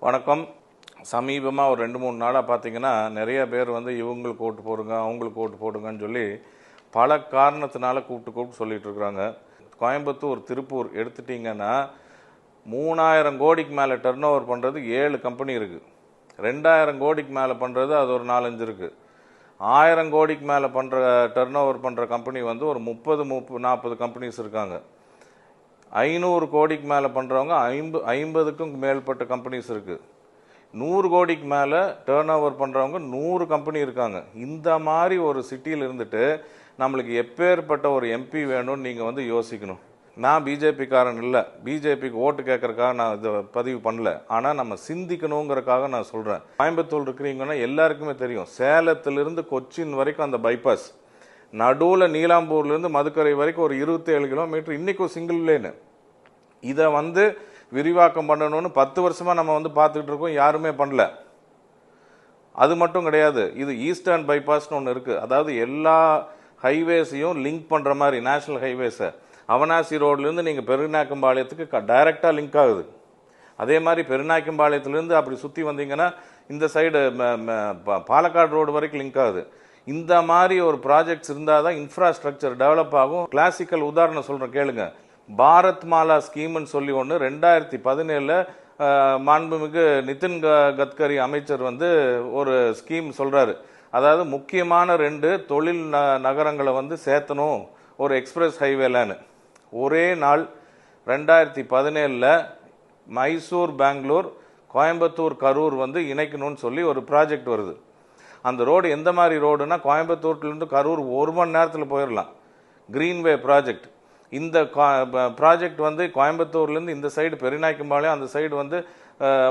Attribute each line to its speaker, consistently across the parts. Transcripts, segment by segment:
Speaker 1: வணக்கம். சமீபமாக ஒரு 2-3 நாளாக பார்த்தீங்கன்னா நிறைய பேர் வந்து இவங்களுக்கு ஓட்டு போடுங்க அவங்களுக்கு ஓட்டு போடுங்கன்னு சொல்லி பல காரணத்தினால கூப்பிட்டு சொல்லிட்டு இருக்கிறாங்க. கோயம்புத்தூர், திருப்பூர் எடுத்துட்டிங்கன்னா 3000 கோடிக்கு மேலே டர்ன் ஓவர் பண்ணுறது 7 கம்பெனி இருக்குது. 2000 கோடிக்கு மேலே பண்ணுறது அது ஒரு 4-5 இருக்குது. 1000 கோடிக்கு மேலே பண்ணுற டர்ன் ஓவர் பண்ணுற கம்பெனி வந்து ஒரு 30-40 கம்பெனிஸ் இருக்காங்க. 500 கோடிக்கு மேலே பண்ணுறவங்க 50க்கும் மேற்பட்ட கம்பெனிஸ் இருக்குது. 100 கோடிக்கு மேலே டேர்ன் ஓவர் பண்ணுறவங்க 100 கம்பெனி இருக்காங்க. இந்த மாதிரி ஒரு சிட்டியில் இருந்துட்டு நம்மளுக்கு எப்பேற்பட்ட ஒரு எம்பி வேணும்னு நீங்கள் வந்து யோசிக்கணும். நான் பிஜேபிக்காரன் இல்லை, பிஜேபிக்கு ஓட்டு கேட்கறதுக்காக நான் இதை பதிவு பண்ணல. ஆனால் நம்ம சிந்திக்கணுங்கிறதுக்காக நான் சொல்கிறேன். கோயம்புத்தூர் இருக்கிறீங்கன்னா எல்லாருக்குமே தெரியும், சேலத்திலிருந்து கொச்சின் வரைக்கும் அந்த பைபாஸ், நடுவில் நீலாம்பூர்லேருந்து மதுக்கரை வரைக்கும் ஒரு 27 கிலோமீட்டர் இன்றைக்கும் சிங்கிள் லேனு. இதை வந்து விரிவாக்கம் பண்ணணும்னு 10 வருஷமாக நம்ம வந்து பார்த்துக்கிட்டு இருக்கோம், யாருமே பண்ணல. அது மட்டும் கிடையாது, இது ஈஸ்டர்ன் பைபாஸ்னு ஒன்று இருக்குது. அதாவது எல்லா ஹைவேஸையும் லிங்க் பண்ணுற மாதிரி நேஷனல் ஹைவேஸை அவனாசி ரோட்லேருந்து நீங்கள் பெருநாயக்கம்பாளையத்துக்கு டைரெக்டாக லிங்க் ஆகுது. அதே மாதிரி பெருநாயக்கம்பாளையத்துலேருந்து அப்படி சுற்றி வந்தீங்கன்னா இந்த சைடு பாலக்காடு ரோடு வரைக்கும் லிங்க் ஆகுது. இந்த மாதிரி ஒரு ப்ராஜெக்ட்ஸ் இருந்தால் தான் இன்ஃப்ராஸ்ட்ரக்சர் டெவலப் ஆகும். கிளாசிக்கல் உதாரணம் சொல்கிறேன் கேளுங்க. பாரத் மாலா ஸ்கீம்னு சொல்லி ஒன்று 2017 மாண்புமிகு நிதின் கட்கரி அமைச்சர் வந்து ஒரு ஸ்கீம் சொல்கிறாரு. அதாவது முக்கியமான 2 தொழில் நகரங்களை வந்து சேர்த்தணும் ஒரு எக்ஸ்பிரஸ் ஹைவேலான்னு. ஒரே நாள் 2017 மைசூர், பெங்களூர், கோயம்புத்தூர், கரூர் வந்து இணைக்கணும்னு சொல்லி ஒரு ப்ராஜெக்ட் வருது. அந்த ரோடு எந்த மாதிரி ரோடுனா, கோயம்புத்தூர்லேருந்து கரூர் 1 மணி நேரத்தில் போயிடலாம். Greenway project. இந்த ப்ராஜெக்ட் வந்து கோயம்புத்தூர்லேருந்து இந்த சைடு பெருநாயக்கம்பாளையம், அந்த சைடு வந்து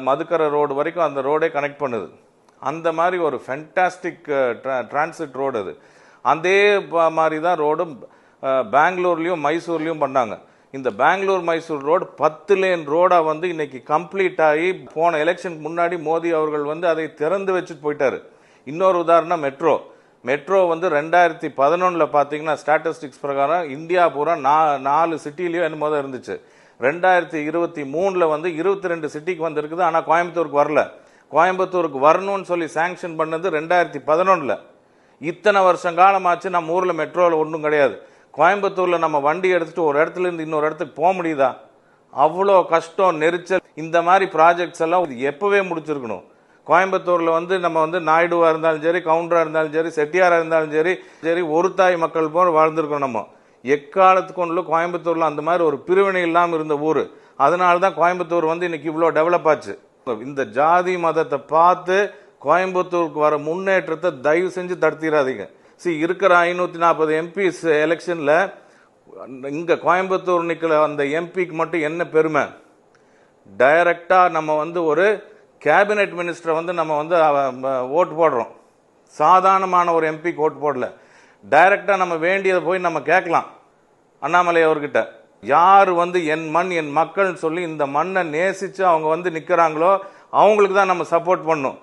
Speaker 1: மதுக்கரை ரோடு வரைக்கும் அந்த ரோடே கனெக்ட் பண்ணுது. அந்த மாதிரி ஒரு ஃபென்டாஸ்டிக் டிரான்சிட் ரோடு அது. அதே மாதிரி தான் ரோடு பெங்களூர்லேயும் மைசூர்லேயும் பண்ணாங்க. இந்த பெங்களூர் மைசூர் ரோடு 10 லேன் ரோடாக வந்து இன்னைக்கு கம்ப்ளீட் ஆகி, போன எலெக்ஷனுக்கு முன்னாடி மோடி அவர்கள் வந்து அதை திறந்து வச்சுட்டு போயிட்டாரு. இன்னொரு உதாரணம் மெட்ரோ வந்து 2011 பார்த்தீங்கன்னா ஸ்டாட்டிஸ்டிக்ஸ் பிரகாரம் இந்தியா பூரா 4 சிட்டிலையும் என்னமோ தான் இருந்துச்சு. 2023 வந்து 22 சிட்டிக்கு வந்திருக்குது. ஆனால் கோயம்புத்தூருக்கு வரல. கோயம்புத்தூருக்கு வரணும்னு சொல்லி சாங்ஷன் பண்ணது 2011. இத்தனை வருஷம் காலமாச்சு, நம்ம ஊரில் மெட்ரோவில் ஒன்றும் கிடையாது. கோயம்புத்தூரில் நம்ம வண்டி எடுத்துட்டு ஒரு இடத்துல இருந்து இன்னொரு இடத்துக்கு போக முடியுதா? அவ்வளோ கஷ்டம், நெரிச்சல். இந்த மாதிரி ப்ராஜெக்ட்ஸ் எல்லாம் எப்போவே முடிச்சிருக்கணும். கோயம்புத்தூரில் வந்து நம்ம வந்து நாயுடுவாக இருந்தாலும் சரி, கவுண்டராக இருந்தாலும் சரி, செட்டியாராக இருந்தாலும் சரி ஒரு தாய் மக்கள் போல் வாழ்ந்துருக்கோம். நம்ம எக்காலத்துக்கு ஒன்றும் கோயம்புத்தூரில் அந்த மாதிரி ஒரு பிரிவினை இல்லாமல் இருந்த ஊர். அதனால தான் கோயம்புத்தூர் வந்து இன்னைக்கு இவ்வளோ டெவலப் ஆச்சு. இந்த ஜாதி மதத்தை பார்த்து கோயம்புத்தூருக்கு வர முன்னேற்றத்தை தயவு செஞ்சு தடுத்திடாதீங்க. இருக்கிற 540 எம்பிஸ் எலெக்ஷனில் இங்கே கோயம்புத்தூர் நிற்கிற அந்த எம்பிக்கு மட்டும் என்ன பெருமை? டைரக்டாக நம்ம வந்து ஒரு கேபினெட் மினிஸ்டரை வந்து நம்ம வந்து ஓட்டு போடுறோம். சாதாரணமான ஒரு எம்பிக்கு ஓட்டு போடல. டைரக்டாக நம்ம வேண்டியதை போய் நம்ம கேட்கலாம் அண்ணாமலை அவர்கிட்ட. யார் வந்து என் மண் என் மக்கள்னு சொல்லி இந்த மண்ணை நேசித்து அவங்க வந்து நிற்கிறாங்களோ அவங்களுக்கு தான் நம்ம சப்போர்ட் பண்ணணும்.